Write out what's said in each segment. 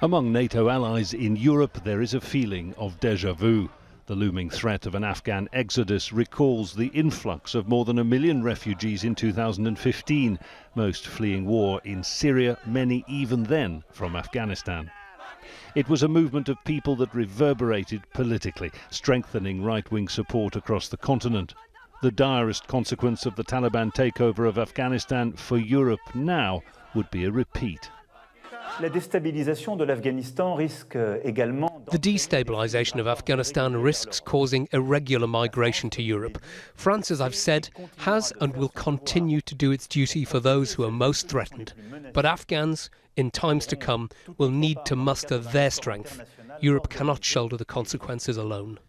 Among NATO allies in Europe, there is a feeling of déjà vu. The looming threat of an Afghan exodus recalls the influx of more than 1 million refugees in 2015, most fleeing war in Syria, many even then from Afghanistan. It was a movement of people that reverberated politically, strengthening right-wing support across the continent. The direst consequence of the Taliban takeover of Afghanistan for Europe now would be a repeat. The destabilisation of Afghanistan risks causing irregular migration to Europe. France, as I've said, has and will continue to do its duty for those who are most threatened. But Afghans, in times to come, will need to muster their strength. Europe cannot shoulder the consequences alone.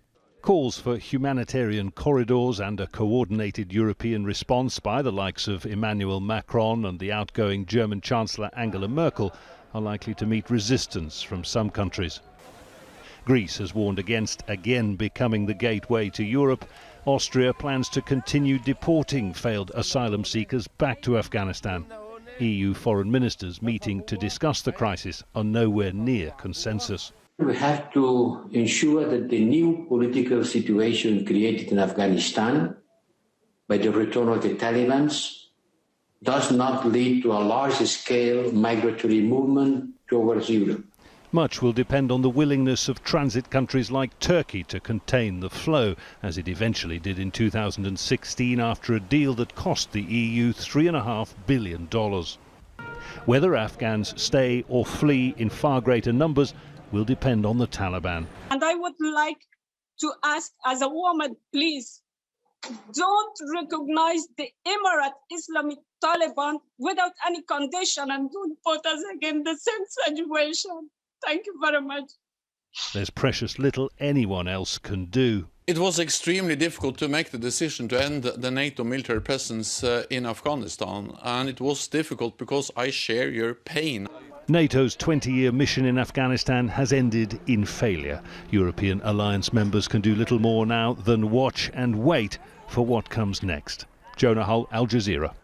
Calls for humanitarian corridors and a coordinated European response by the likes of Emmanuel Macron and the outgoing German Chancellor Angela Merkel are likely to meet resistance from some countries. Greece has warned against again becoming the gateway to Europe. Austria plans to continue deporting failed asylum seekers back to Afghanistan. EU foreign ministers meeting to discuss the crisis are nowhere near consensus. We have to ensure that the new political situation created in Afghanistan by the return of the Taliban does not lead to a large-scale migratory movement towards Europe. Much will depend on the willingness of transit countries like Turkey to contain the flow, as it eventually did in 2016 after a deal that cost the EU $3.5 billion. Whether Afghans stay or flee in far greater numbers will depend on the Taliban. And I would like to ask, as a woman, please, don't recognize the Emirate Islamic Taliban without any condition and don't put us again in the same situation. Thank you very much. There's precious little anyone else can do. It was extremely difficult to make the decision to end the NATO military presence in Afghanistan, and it was difficult because I share your pain. NATO's 20-year mission in Afghanistan has ended in failure. European alliance members can do little more now than watch and wait for what comes next. Jonah, Al Jazeera.